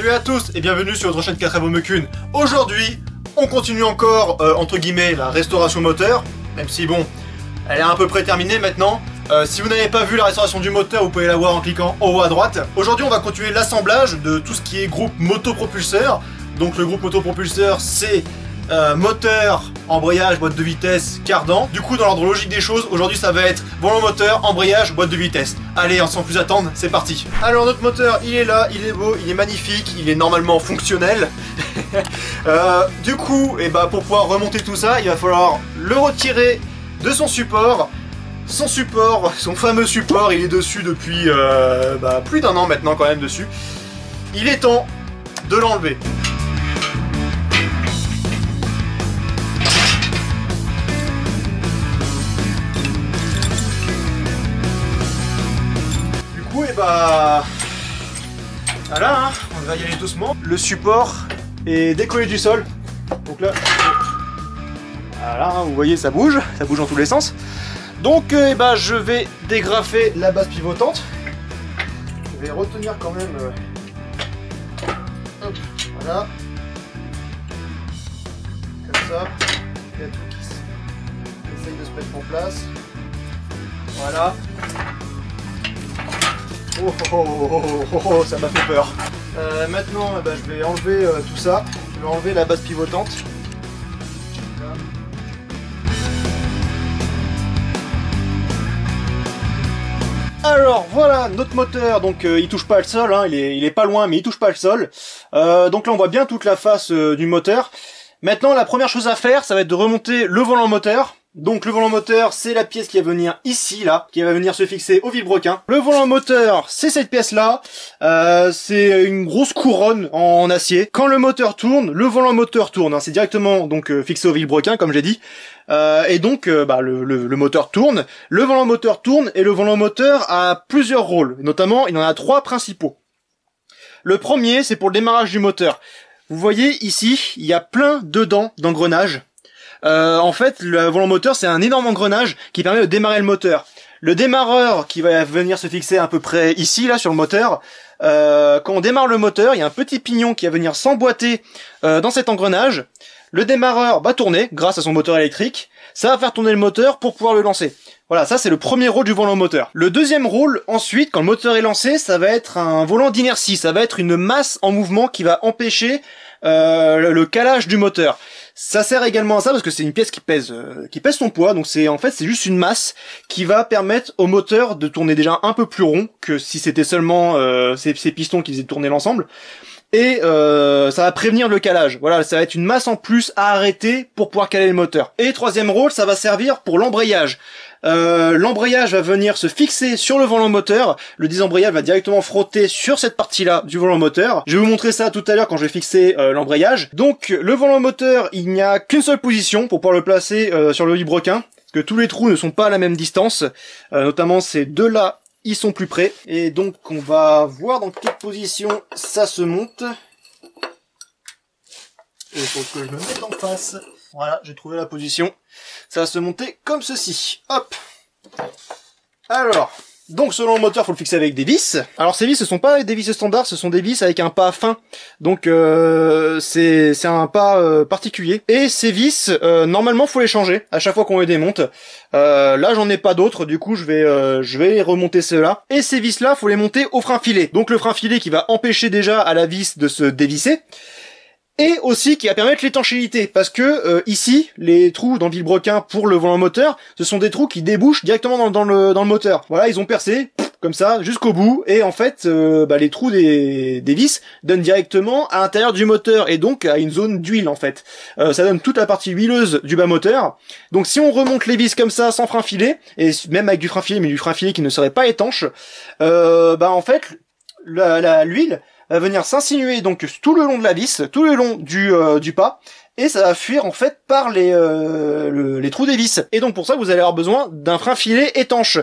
Salut à tous et bienvenue sur votre chaîne Katrabomekun. Aujourd'hui, on continue encore, entre guillemets, la restauration moteur, même si bon, elle est à peu près terminée maintenant. Si vous n'avez pas vu la restauration du moteur, vous pouvez la voir en cliquant en haut à droite. Aujourd'hui, on va continuer l'assemblage de tout ce qui est groupe motopropulseur. Donc le groupe motopropulseur, c'est moteur, embrayage, boîte de vitesse, cardan. Du coup, dans l'ordre logique des choses, aujourd'hui ça va être volant moteur, embrayage, boîte de vitesse. Allez, sans plus attendre, c'est parti. Alors notre moteur, il est là, il est beau, il est magnifique, il est normalement fonctionnel. Du coup, pour pouvoir remonter tout ça, il va falloir le retirer de son support. Son fameux support, il est dessus depuis plus d'un an maintenant quand même dessus. Il est temps de l'enlever. Voilà, hein, on va y aller doucement. Le support est décollé du sol. Donc là, voilà, hein, vous voyez, ça bouge dans tous les sens. Donc je vais dégrafer la base pivotante. Je vais retenir quand même. Hop, voilà. Comme ça. Il y a tout qui essaye de se mettre en place. Voilà. Oh, ça m'a fait peur. Maintenant, je vais enlever tout ça. Je vais enlever la base pivotante. Alors voilà notre moteur, donc il touche pas le sol, hein, il est pas loin mais il touche pas le sol. Donc là on voit bien toute la face du moteur. Maintenant la première chose à faire, ça va être de remonter le volant moteur. Donc le volant moteur, c'est la pièce qui va venir ici, là, qui va venir se fixer au vilebrequin. Le volant moteur, c'est cette pièce-là. C'est une grosse couronne en acier. Quand le moteur tourne, le volant moteur tourne. Hein, c'est directement donc fixé au vilebrequin, comme j'ai dit. Et donc le moteur tourne, le volant moteur tourne, et le volant moteur a plusieurs rôles. Notamment, il en a 3 principaux. Le premier, c'est pour le démarrage du moteur. Vous voyez ici, il y a plein de dents d'engrenage. En fait, le volant moteur, c'est un énorme engrenage qui permet de démarrer le moteur. Le démarreur qui va venir se fixer à peu près ici, là, sur le moteur, quand on démarre le moteur, il y a un petit pignon qui va venir s'emboîter dans cet engrenage. Le démarreur va tourner grâce à son moteur électrique. Ça va faire tourner le moteur pour pouvoir le lancer. Voilà, ça c'est le premier rôle du volant moteur. Le deuxième rôle, ensuite, quand le moteur est lancé, ça va être un volant d'inertie. Ça va être une masse en mouvement qui va empêcher le calage du moteur. Ça sert également à ça parce que c'est une pièce qui pèse son poids, donc c'est juste une masse qui va permettre au moteur de tourner déjà un peu plus rond que si c'était seulement ces pistons qui faisaient tourner l'ensemble. Et ça va prévenir le calage. Voilà, ça va être une masse en plus à arrêter pour pouvoir caler le moteur. Et troisième rôle, ça va servir pour l'embrayage. L'embrayage va venir se fixer sur le volant moteur. Le désembrayage va directement frotter sur cette partie-là du volant moteur. Je vais vous montrer ça tout à l'heure quand je vais fixer l'embrayage. Donc le volant moteur, il n'y a qu'une seule position pour pouvoir le placer sur le vilebrequin, parce que tous les trous ne sont pas à la même distance. Notamment ces deux-là, ils sont plus près. Et donc on va voir dans quelle position ça se monte. Il faut que je me mette en face. Voilà, j'ai trouvé la position. Ça va se monter comme ceci. Hop. Alors, donc selon le moteur, faut le fixer avec des vis. Alors ces vis, ce sont pas des vis standards, ce sont des vis avec un pas fin. Donc c'est un pas particulier. Et ces vis, normalement, faut les changer à chaque fois qu'on les démonte. Là, j'en ai pas d'autres, du coup, je vais remonter ceux-là. Et ces vis-là, faut les monter au frein filet. Donc le frein filet qui va empêcher déjà à la vis de se dévisser. Et aussi qui va permettre l'étanchéité, parce que ici, les trous dans le vilebrequin pour le volant moteur, ce sont des trous qui débouchent directement dans le moteur. Voilà, ils ont percé, comme ça, jusqu'au bout, et en fait, les trous des vis donnent directement à l'intérieur du moteur, et donc à une zone d'huile, en fait. Ça donne toute la partie huileuse du bas moteur. Donc si on remonte les vis comme ça, sans frein filet, et même avec du frein filet, mais du frein filet qui ne serait pas étanche, en fait, l'huile va venir s'insinuer donc tout le long de la vis, tout le long du pas, et ça va fuir en fait par les trous des vis. Et donc pour ça vous allez avoir besoin d'un frein filet étanche.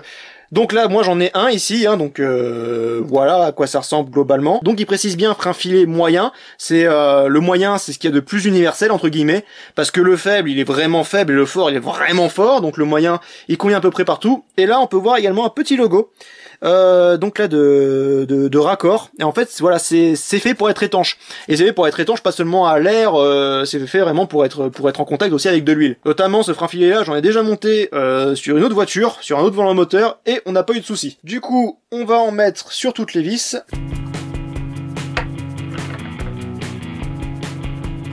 Donc là moi j'en ai un ici, hein, donc voilà à quoi ça ressemble globalement. Donc il précise bien frein filet moyen, c'est le moyen c'est ce qu'il y a de plus universel entre guillemets, parce que le faible il est vraiment faible et le fort il est vraiment fort, donc le moyen il convient à peu près partout. Et là on peut voir également un petit logo donc là de raccord. Et en fait voilà, c'est fait pour être étanche. Et c'est fait pour être étanche pas seulement à l'air, c'est fait vraiment pour être en contact aussi avec de l'huile. Notamment ce frein filet là, j'en ai déjà monté sur une autre voiture, sur un autre volant moteur, et on n'a pas eu de soucis. Du coup, on va en mettre sur toutes les vis.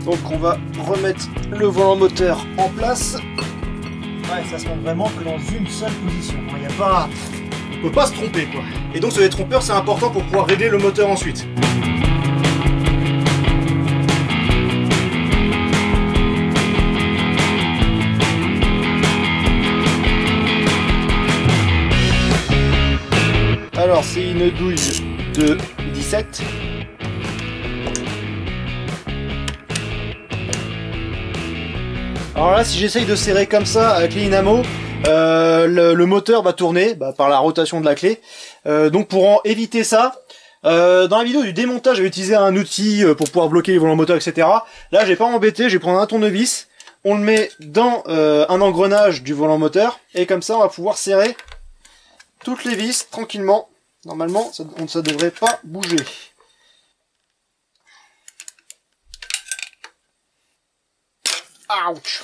Donc on va remettre le volant moteur en place. Ouais, ça se monte vraiment que dans une seule position. Il n'y a pas... On peut pas se tromper, quoi. Et donc ce détrompeur, c'est important pour pouvoir régler le moteur ensuite. Alors c'est une douille de 17. Alors là, si j'essaye de serrer comme ça avec les dynamos, le moteur va tourner par la rotation de la clé. Donc pour en éviter ça, dans la vidéo du démontage, j'ai utilisé un outil pour pouvoir bloquer les volants moteurs, etc. Là, j'ai pas embêté, je vais prendre un tournevis, on le met dans un engrenage du volant moteur, et comme ça, on va pouvoir serrer toutes les vis tranquillement. Normalement, ça devrait pas bouger. Ouch.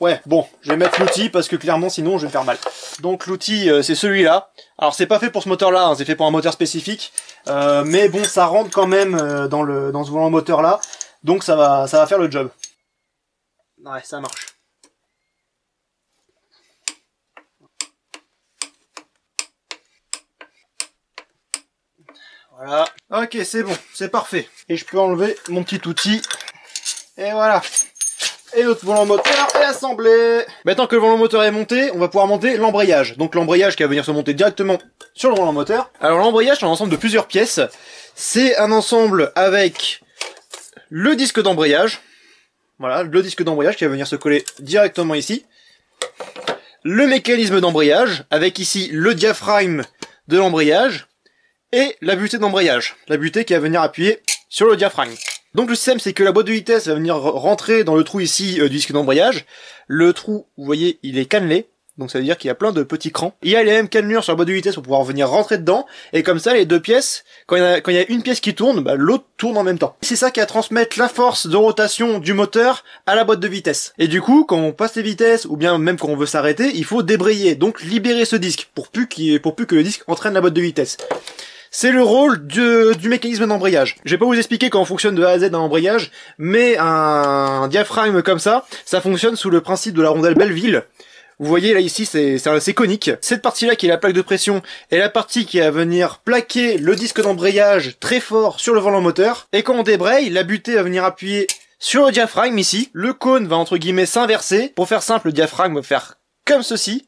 Ouais, bon, je vais mettre l'outil parce que clairement sinon je vais me faire mal. Donc l'outil c'est celui-là. Alors c'est pas fait pour ce moteur-là, hein, c'est fait pour un moteur spécifique. Mais bon, ça rentre quand même dans ce volant moteur-là. Donc ça va faire le job. Ouais, ça marche. Voilà. Ok, c'est bon, c'est parfait. Et je peux enlever mon petit outil. Et voilà. Et notre volant moteur est assemblé. Maintenant que le volant moteur est monté, on va pouvoir monter l'embrayage. Donc l'embrayage qui va venir se monter directement sur le volant moteur. Alors l'embrayage, c'est un ensemble de plusieurs pièces. C'est un ensemble avec le disque d'embrayage. Voilà, le disque d'embrayage qui va venir se coller directement ici. Le mécanisme d'embrayage, avec ici le diaphragme de l'embrayage. Et la butée d'embrayage. La butée qui va venir appuyer sur le diaphragme. Donc le système, c'est que la boîte de vitesse va venir rentrer dans le trou ici du disque d'embrayage. Le trou, vous voyez, il est cannelé. Donc ça veut dire qu'il y a plein de petits crans. Il y a les mêmes cannelures sur la boîte de vitesse pour pouvoir venir rentrer dedans. Et comme ça, les deux pièces, quand il y a une pièce qui tourne, l'autre tourne en même temps. C'est ça qui va transmettre la force de rotation du moteur à la boîte de vitesse. Et du coup, quand on passe les vitesses, ou bien même quand on veut s'arrêter, il faut débrayer. Donc libérer ce disque, pour plus que le disque entraîne la boîte de vitesse. C'est le rôle du mécanisme d'embrayage. Je vais pas vous expliquer comment fonctionne de A à Z un embrayage, mais un diaphragme comme ça fonctionne sous le principe de la rondelle Belleville. Vous voyez là ici c'est conique. Cette partie-là qui est la plaque de pression est la partie qui va venir plaquer le disque d'embrayage très fort sur le volant moteur. Et quand on débraye, la butée va venir appuyer sur le diaphragme ici. Le cône va entre guillemets s'inverser. Pour faire simple, le diaphragme va faire comme ceci.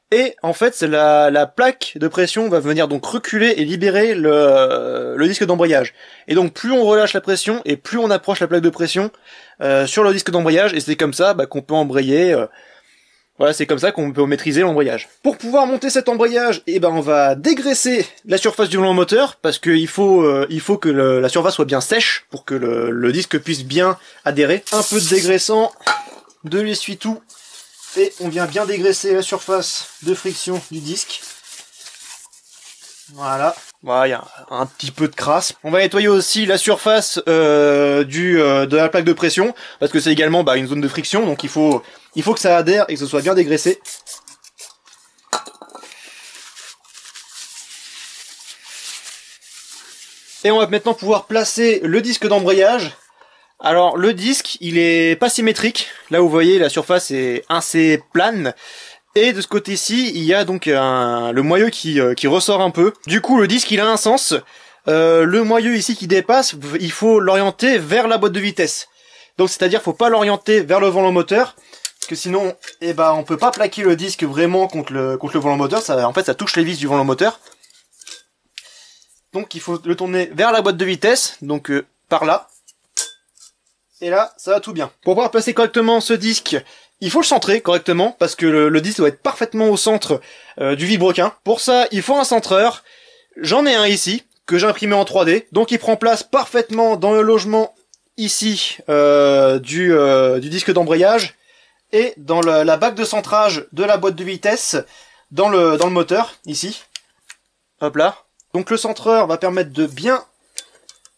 Et en fait, c'est la plaque de pression va venir donc reculer et libérer le disque d'embrayage. Et donc plus on relâche la pression et plus on approche la plaque de pression sur le disque d'embrayage. Et c'est comme ça qu'on peut embrayer. Voilà, c'est comme ça qu'on peut maîtriser l'embrayage. Pour pouvoir monter cet embrayage, on va dégraisser la surface du volant moteur parce qu'il faut que la surface soit bien sèche pour que le disque puisse bien adhérer. Un peu de dégraissant, de l'essuie-tout. Et on vient bien dégraisser la surface de friction du disque. Voilà. Voilà, il y a un petit peu de crasse. On va nettoyer aussi la surface de la plaque de pression, parce que c'est également une zone de friction, donc il faut que ça adhère et que ce soit bien dégraissé. Et on va maintenant pouvoir placer le disque d'embrayage. Alors le disque, il est pas symétrique. Là vous voyez, la surface est assez plane. Et de ce côté-ci, il y a donc le moyeu qui ressort un peu. Du coup, le disque, il a un sens. Le moyeu ici qui dépasse, il faut l'orienter vers la boîte de vitesse. Donc c'est-à-dire, faut pas l'orienter vers le volant moteur, parce que sinon, on peut pas plaquer le disque vraiment contre le volant moteur. En fait, ça touche les vis du volant moteur. Donc il faut le tourner vers la boîte de vitesse, donc par là. Et là, ça va tout bien. Pour pouvoir placer correctement ce disque, il faut le centrer correctement, parce que le disque doit être parfaitement au centre du vilebrequin. Pour ça, il faut un centreur. J'en ai un ici, que j'ai imprimé en 3D. Donc il prend place parfaitement dans le logement ici du disque d'embrayage, et dans la bague de centrage de la boîte de vitesse, dans le moteur, ici. Hop là. Donc le centreur va permettre de bien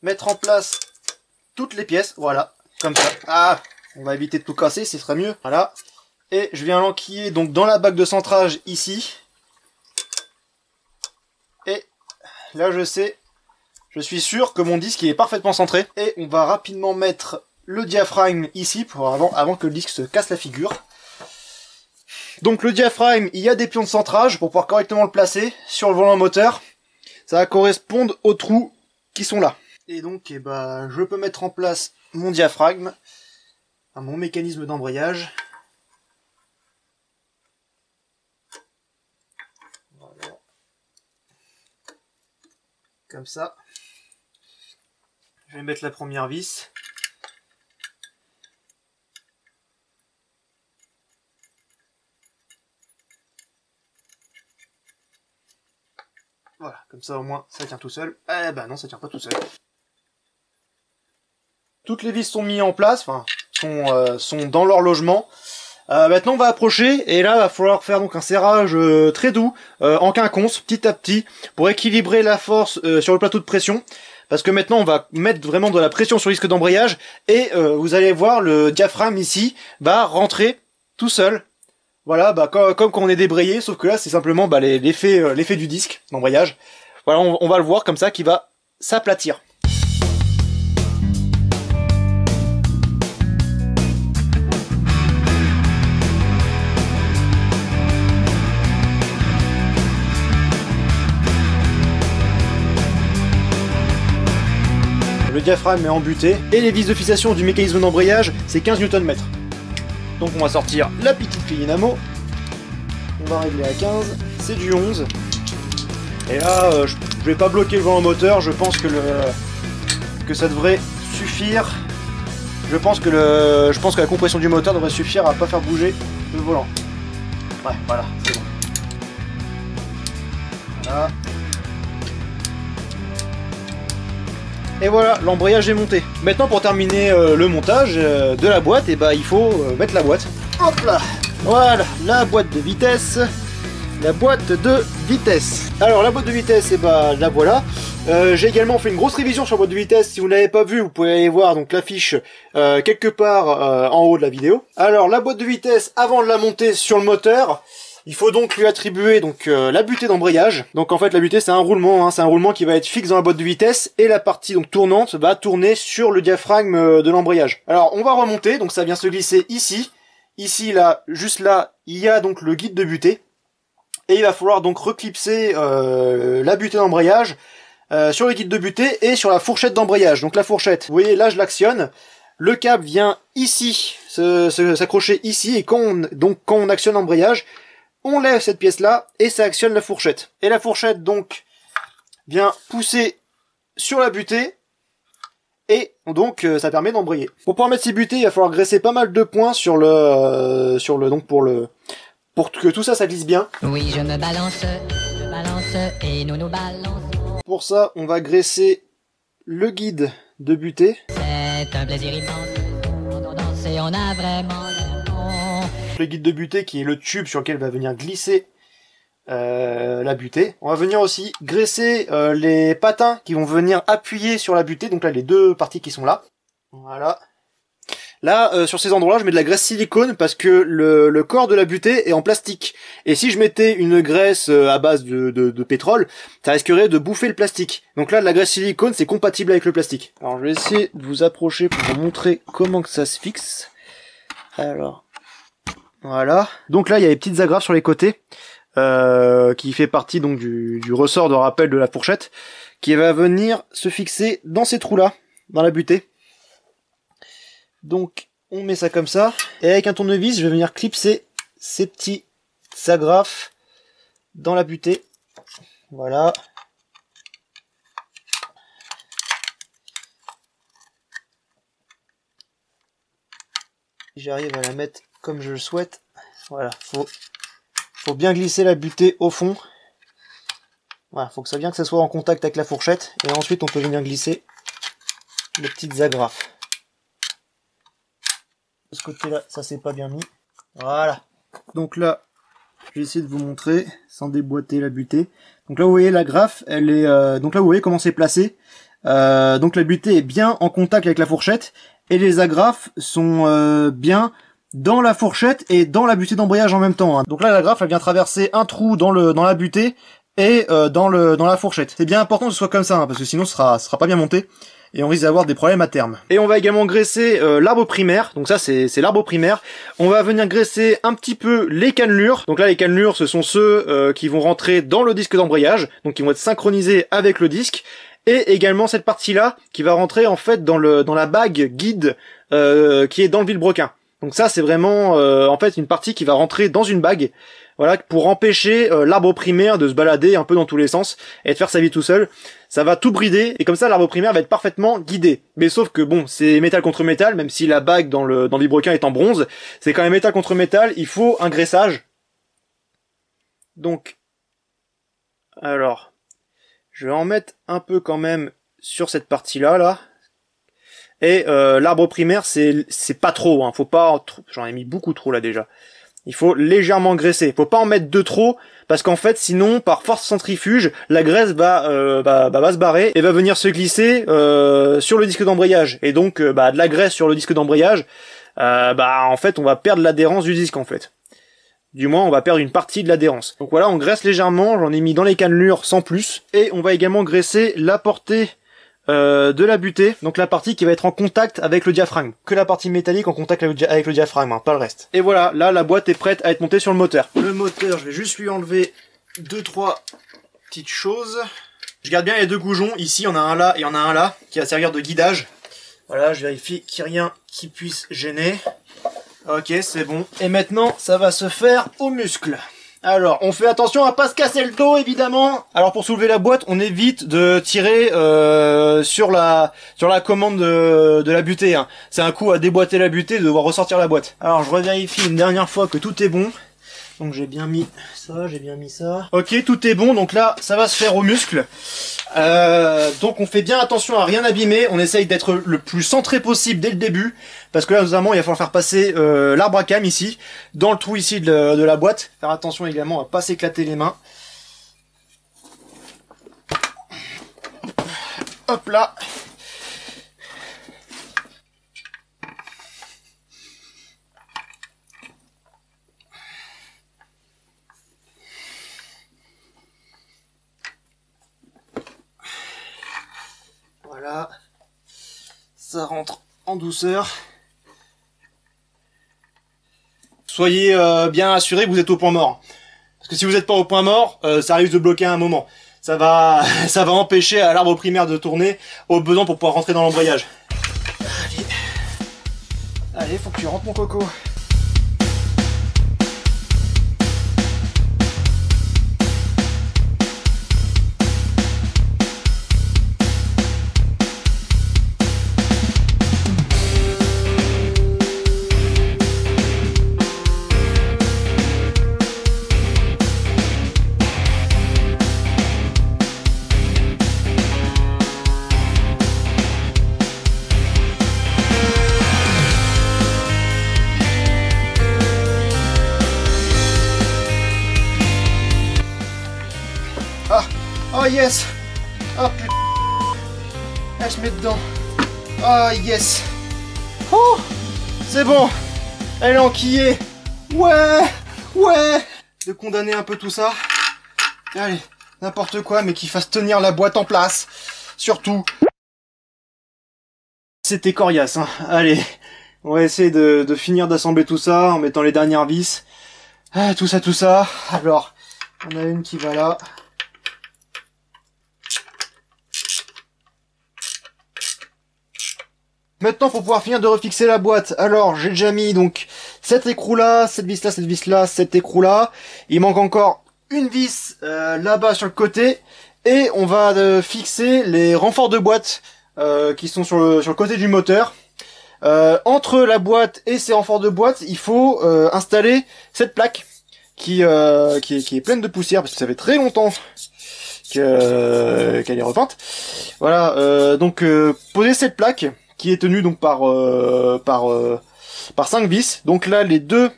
mettre en place toutes les pièces. Voilà, comme ça. Ah, on va éviter de tout casser, ce sera mieux. Voilà. Et je viens l'enquiller donc dans la bague de centrage ici. Et là je suis sûr que mon disque il est parfaitement centré. Et on va rapidement mettre le diaphragme ici pour avant que le disque se casse la figure. Donc le diaphragme, il y a des pions de centrage pour pouvoir correctement le placer sur le volant moteur. Ça va correspondre aux trous qui sont là. Et donc je peux mettre en place mon diaphragme, mon mécanisme d'embrayage. Voilà. Comme ça. Je vais mettre la première vis. Voilà, comme ça au moins ça tient tout seul. Eh ben non, ça tient pas tout seul. Toutes les vis sont mises en place, enfin sont dans leur logement. Maintenant on va approcher et là il va falloir faire donc un serrage très doux en quinconce, petit à petit, pour équilibrer la force sur le plateau de pression. Parce que maintenant on va mettre vraiment de la pression sur le disque d'embrayage et vous allez voir le diaphragme ici va rentrer tout seul. Voilà, comme quand on est débrayé, sauf que là c'est simplement l'effet du disque d'embrayage. Voilà, on va le voir comme ça qui va s'aplatir. Le diaphragme est embuté et les vis de fixation du mécanisme d'embrayage c'est 15 Nm. Donc on va sortir la petite clé dynamo, on va régler à 15, c'est du 11. Et là je vais pas bloquer le volant moteur, je pense que ça devrait suffire. Je pense que la compression du moteur devrait suffire à pas faire bouger le volant. Ouais, voilà, c'est bon. Voilà. Et voilà, l'embrayage est monté. Maintenant pour terminer le montage de la boîte, il faut mettre la boîte. Hop là. Voilà, la boîte de vitesse. La boîte de vitesse. Alors la boîte de vitesse, la voilà. J'ai également fait une grosse révision sur la boîte de vitesse. Si vous ne l'avez pas vu, vous pouvez aller voir donc l'affiche quelque part en haut de la vidéo. Alors la boîte de vitesse, avant de la monter sur le moteur, il faut donc lui attribuer la butée d'embrayage. Donc en fait la butée c'est un roulement, c'est un roulement qui va être fixe dans la boîte de vitesse et la partie donc tournante va tourner sur le diaphragme de l'embrayage. Alors on va remonter, donc ça vient se glisser ici. Ici là, juste là, il y a donc le guide de butée. Et il va falloir donc reclipser la butée d'embrayage sur le guide de butée et sur la fourchette d'embrayage. Donc la fourchette, vous voyez là je l'actionne. Le câble vient ici, s'accrocher ici et quand on actionne l'embrayage, on lève cette pièce-là et ça actionne la fourchette. Et la fourchette, donc, vient pousser sur la butée et donc ça permet d'embrayer. Pour pouvoir mettre ces butées, il va falloir graisser pas mal de points pour que tout ça, ça glisse bien. Oui, je me balance et nous nous balançons. Pour ça, on va graisser le guide de butée. C'est un plaisir immense. Quand on danse et on a vraiment le guide de butée qui est le tube sur lequel va venir glisser la butée. On va venir aussi graisser les patins qui vont venir appuyer sur la butée, donc là les deux parties qui sont là. Voilà. Là, sur ces endroits-là, je mets de la graisse silicone parce que le corps de la butée est en plastique. Et si je mettais une graisse à base de pétrole, ça risquerait de bouffer le plastique. Donc là, de la graisse silicone, c'est compatible avec le plastique. Alors je vais essayer de vous approcher pour vous montrer comment que ça se fixe. Alors... Voilà. Donc là, il y a les petites agrafes sur les côtés, qui fait partie donc du ressort de rappel de la fourchette, qui va venir se fixer dans ces trous-là, dans la butée. Donc, on met ça comme ça. Et avec un tournevis, je vais venir clipser ces petits agrafes dans la butée. Voilà. J'arrive à la mettre comme je le souhaite. Voilà, faut bien glisser la butée au fond. Voilà, faut que ça soit en contact avec la fourchette. Et ensuite on peut venir glisser les petites agrafes. De ce côté là, ça s'est pas bien mis. Voilà. Donc là, Je vais essayer de vous montrer sans déboîter la butée. Donc là vous voyez la graffe, elle est donc là vous voyez comment c'est placé. Donc la butée est bien en contact avec la fourchette et les agrafes sont bien dans la fourchette et dans la butée d'embrayage en même temps. Hein. Donc là la graffe elle vient traverser un trou dans la butée et dans la fourchette. C'est bien important que ce soit comme ça hein, parce que sinon ce sera pas bien monté. Et on risque d'avoir des problèmes à terme. Et on va également graisser l'arbre primaire. Donc ça c'est l'arbre primaire. On va venir graisser un petit peu les cannelures. Donc là les cannelures ce sont ceux qui vont rentrer dans le disque d'embrayage. Donc qui vont être synchronisés avec le disque. Et également cette partie-là qui va rentrer en fait dans la bague guide qui est dans le vilebrequin. Donc ça c'est vraiment en fait une partie qui va rentrer dans une bague. Voilà, pour empêcher l'arbre primaire de se balader un peu dans tous les sens et de faire sa vie tout seul. Ça va tout brider et comme ça l'arbre primaire va être parfaitement guidé. Mais sauf que bon, c'est métal contre métal, même si la bague dans le vilebrequin est en bronze, c'est quand même métal contre métal, il faut un graissage. Donc, alors, je vais en mettre un peu quand même sur cette partie-là, là. Et l'arbre primaire, c'est pas trop, hein, faut pas, j'en ai mis beaucoup trop là déjà. Il faut légèrement graisser. Faut pas en mettre de trop, parce qu'en fait, sinon, par force centrifuge, la graisse va se barrer et va venir se glisser sur le disque d'embrayage. Et donc, de la graisse sur le disque d'embrayage, en fait, on va perdre l'adhérence du disque, en fait. Du moins, on va perdre une partie de l'adhérence. Donc voilà, on graisse légèrement. J'en ai mis dans les cannelures sans plus. Et on va également graisser la portée de la butée, donc la partie qui va être en contact avec le diaphragme, que la partie métallique en contact avec le diaphragme, hein, pas le reste. Et voilà, là la boîte est prête à être montée sur le moteur. Le moteur, je vais juste lui enlever 2-3 petites choses. Je garde bien les deux goujons, ici il y en a un là et il y en a un là, qui va servir de guidage. Voilà, je vérifie qu'il n'y ait rien qui puisse gêner. Ok, c'est bon. Et maintenant, ça va se faire aux muscles. Alors, on fait attention à pas se casser le dos, évidemment. Alors, pour soulever la boîte, on évite de tirer sur la commande de la butée. Hein. C'est un coup à déboîter la butée et de devoir ressortir la boîte. Alors, je revérifie une dernière fois que tout est bon. Donc, j'ai bien mis ça, j'ai bien mis ça. Ok, tout est bon. Donc là, ça va se faire aux muscles. Donc, on fait bien attention à rien abîmer. On essaye d'être le plus centré possible dès le début. Parce que là, notamment, il va falloir faire passer l'arbre à cam ici, dans le trou ici de la boîte. Faire attention également à pas s'éclater les mains. Hop là. Voilà. Ça rentre en douceur. Soyez bien assurés que vous êtes au point mort. Parce que si vous n'êtes pas au point mort, ça risque de bloquer à un moment. Ça va empêcher à l'arbre primaire de tourner au besoin pour pouvoir rentrer dans l'embrayage. Allez, faut que tu rentres mon coco. Oh yes. Oh putain. Elle se met dedans. Oh yes. Oh, c'est bon. Elle est enquillée. Ouais. Ouais. De condamner un peu tout ça. Allez, n'importe quoi, mais qu'il fasse tenir la boîte en place. Surtout. C'était coriace, hein. Allez. On va essayer de finir d'assembler tout ça en mettant les dernières vis. Ah, tout ça. Alors, on a une qui va là. Maintenant, pour pouvoir finir de refixer la boîte, alors j'ai déjà mis donc cet écrou-là, cette vis-là, cet écrou-là. Il manque encore une vis là-bas sur le côté. Et on va fixer les renforts de boîte qui sont sur le côté du moteur. Entre la boîte et ces renforts de boîte, il faut installer cette plaque qui est pleine de poussière parce que ça fait très longtemps qu'elle est repeinte. Voilà, donc poser cette plaque qui est tenue donc par 5 vis. Donc là les deux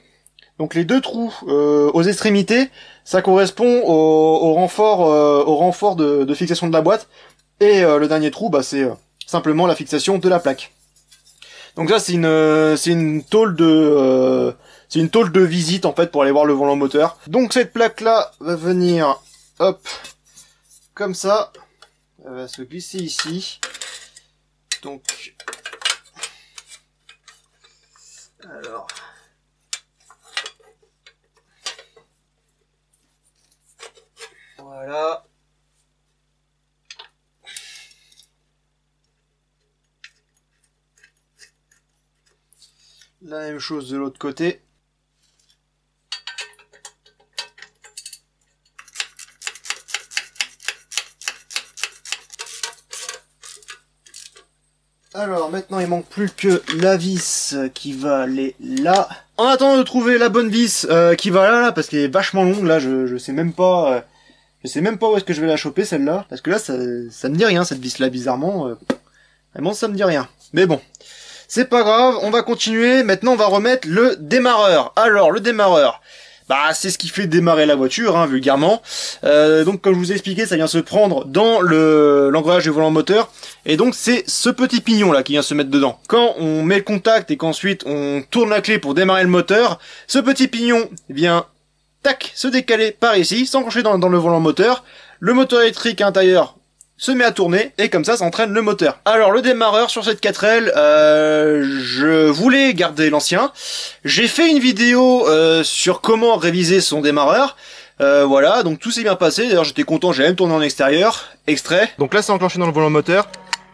Donc les deux trous aux extrémités, ça correspond au renfort de fixation de la boîte. Et le dernier trou, bah, c'est simplement la fixation de la plaque. Donc ça c'est une tôle de visite en fait pour aller voir le volant moteur. Donc cette plaque là va venir hop comme ça, elle va se glisser ici. Donc alors voilà. La même chose de l'autre côté. Alors maintenant il manque plus que la vis qui va aller là. En attendant de trouver la bonne vis qui va là parce qu'elle est vachement longue là, je sais même pas où est-ce que je vais la choper celle-là, parce que là ça me dit rien cette vis là bizarrement. Vraiment ça me dit rien. Mais bon. C'est pas grave, on va continuer. Maintenant, on va remettre le démarreur. Alors, le démarreur, bah, c'est ce qui fait démarrer la voiture, hein, vulgairement. Donc, comme je vous ai expliqué, ça vient se prendre dans l'engrenage du volant moteur. Et donc, c'est ce petit pignon là qui vient se mettre dedans. Quand on met le contact et qu'ensuite on tourne la clé pour démarrer le moteur, ce petit pignon vient, tac, se décaler par ici, s'enclencher dans le volant moteur. Le moteur électrique à l'intérieur se met à tourner, et comme ça entraîne le moteur. Alors le démarreur sur cette 4L, je voulais garder l'ancien. J'ai fait une vidéo sur comment réviser son démarreur. Voilà, donc tout s'est bien passé. D'ailleurs j'étais content, j'ai même tourné en extérieur, extrait. Donc là c'est enclenché dans le volant moteur,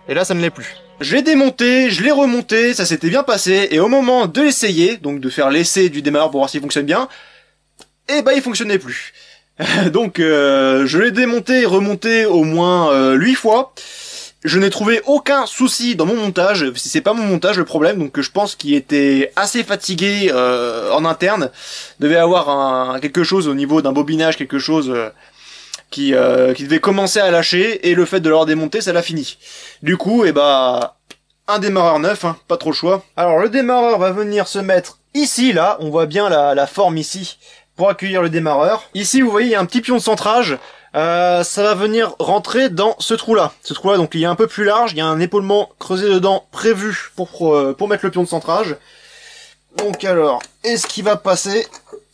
et là ça ne l'est plus. Je l'ai démonté, je l'ai remonté, ça s'était bien passé, et au moment de l'essayer, donc de faire l'essai du démarreur pour voir s'il fonctionne bien, et bah il fonctionnait plus. Donc je l'ai démonté et remonté au moins 8 fois. Je n'ai trouvé aucun souci dans mon montage. C'est pas mon montage le problème, donc je pense qu'il était assez fatigué en interne. Devait avoir quelque chose au niveau d'un bobinage, quelque chose qui devait commencer à lâcher, et le fait de l'avoir démonté, ça l'a fini. Du coup, et bah un démarreur neuf, hein, pas trop le choix. Alors le démarreur va venir se mettre ici, là, on voit bien la forme ici. Pour accueillir le démarreur. Ici, vous voyez, il y a un petit pion de centrage. Ça va venir rentrer dans ce trou-là. Ce trou-là, donc, il est un peu plus large. Il y a un épaulement creusé dedans prévu pour mettre le pion de centrage. Donc, alors, est-ce qu'il va passer?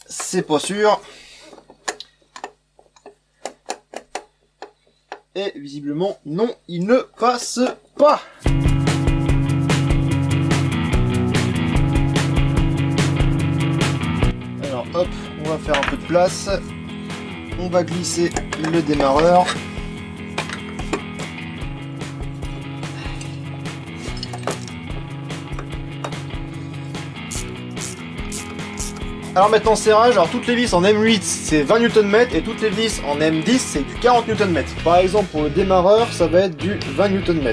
C'est pas sûr. Et visiblement, non, il ne passe pas. Alors, hop. On va faire un peu de place, on va glisser le démarreur. Alors maintenant serrage, alors toutes les vis en M8 c'est 20 Nm et toutes les vis en M10 c'est du 40 Nm. Par exemple pour le démarreur ça va être du 20 Nm.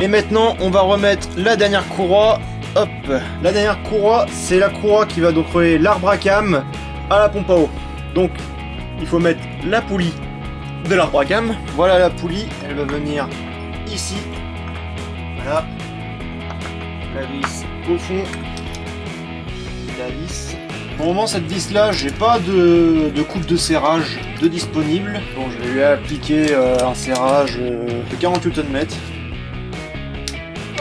Et maintenant, on va remettre la dernière courroie. Hop, la dernière courroie, c'est la courroie qui va donc relier l'arbre à cam à la pompe à eau. Donc, il faut mettre la poulie de l'arbre à cam. Voilà la poulie, elle va venir ici. Voilà. La vis au fond. La vis. Pour le moment, cette vis là, j'ai pas de coupe de serrage de disponible. Bon, je vais lui appliquer un serrage de 48 Nm.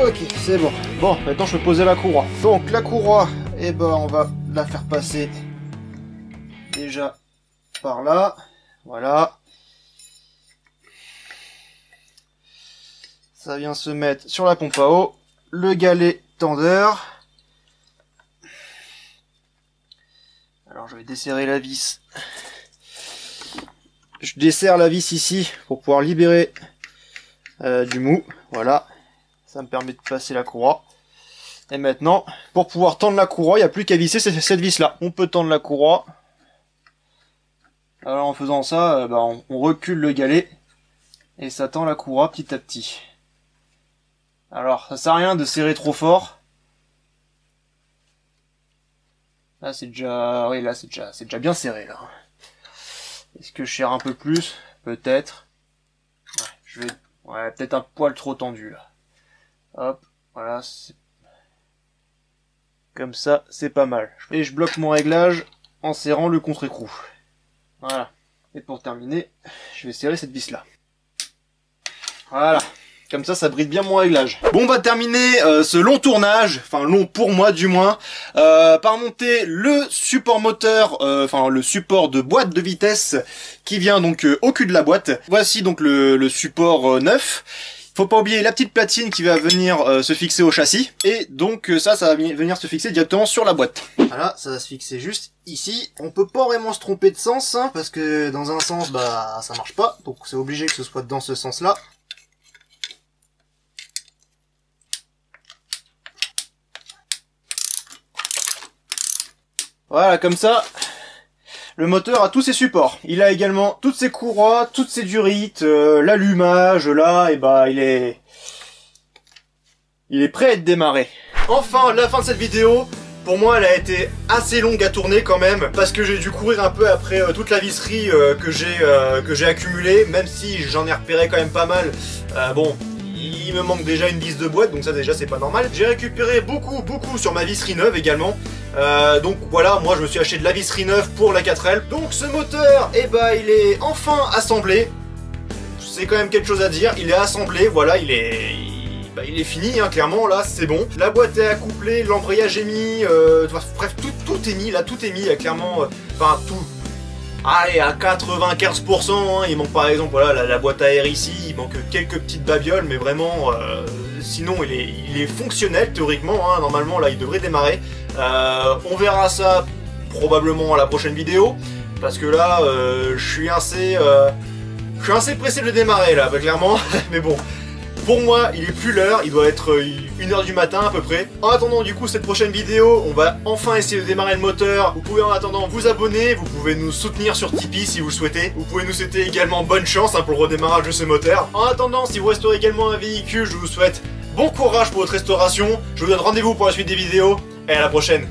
Ok, c'est bon. Bon, maintenant je peux poser la courroie. Donc la courroie, eh ben on va la faire passer déjà par là. Voilà. Ça vient se mettre sur la pompe à eau. Le galet tendeur. Alors je vais desserrer la vis. Je desserre la vis ici pour pouvoir libérer du mou. Voilà. Ça me permet de passer la courroie. Et maintenant, pour pouvoir tendre la courroie, il n'y a plus qu'à visser cette vis-là. On peut tendre la courroie. Alors en faisant ça, on recule le galet. Et ça tend la courroie petit à petit. Alors, ça sert à rien de serrer trop fort. Là c'est déjà... Oui, là c'est déjà bien serré là. Est-ce que je serre un peu plus? Peut-être. Ouais, je vais... Ouais, peut-être un poil trop tendu là. Hop, voilà. Comme ça, c'est pas mal. Et je bloque mon réglage en serrant le contre-écrou. Voilà. Et pour terminer, je vais serrer cette vis là. Voilà. Comme ça bride bien mon réglage. Bon, on va terminer ce long tournage, enfin long pour moi du moins, par monter le support moteur, enfin le support de boîte de vitesse qui vient donc au cul de la boîte. Voici donc le support neuf. Faut pas oublier la petite platine qui va venir se fixer au châssis. Et donc ça va venir se fixer directement sur la boîte. Voilà, ça va se fixer juste ici. On peut pas vraiment se tromper de sens, hein, parce que dans un sens, bah ça marche pas. Donc c'est obligé que ce soit dans ce sens-là. Voilà, comme ça, le moteur a tous ses supports. Il a également toutes ses courroies, toutes ses durites, l'allumage, là, et bah il est prêt à être démarré. Enfin, la fin de cette vidéo, pour moi elle a été assez longue à tourner quand même, parce que j'ai dû courir un peu après toute la visserie que j'ai accumulée, même si j'en ai repéré quand même pas mal. Bon, il me manque déjà une vis de boîte, donc ça déjà c'est pas normal. J'ai récupéré beaucoup sur ma visserie neuve également. Donc voilà, moi je me suis acheté de la visserie neuve pour la 4L. Donc ce moteur, eh ben il est enfin assemblé. C'est quand même quelque chose à dire, il est assemblé, voilà, il est fini, hein, clairement, là, c'est bon. La boîte est accouplée, l'embrayage est mis, bref, tout est mis, là, tout est mis, clairement, enfin, tout. Allez, à 95%, hein, il manque par exemple, voilà, la boîte à air ici, il manque quelques petites babioles, mais vraiment, sinon, il est fonctionnel, théoriquement, hein, normalement, là, il devrait démarrer. On verra ça, probablement, à la prochaine vidéo, parce que là, je suis assez pressé de le démarrer, là, bah, clairement, mais bon. Pour moi, il est plus l'heure, il doit être 1h du matin à peu près. En attendant du coup cette prochaine vidéo, on va enfin essayer de démarrer le moteur. Vous pouvez en attendant vous abonner, vous pouvez nous soutenir sur Tipeee si vous le souhaitez. Vous pouvez nous souhaiter également bonne chance hein, pour le redémarrage de ce moteur. En attendant, si vous restaurez également un véhicule, je vous souhaite bon courage pour votre restauration. Je vous donne rendez-vous pour la suite des vidéos et à la prochaine.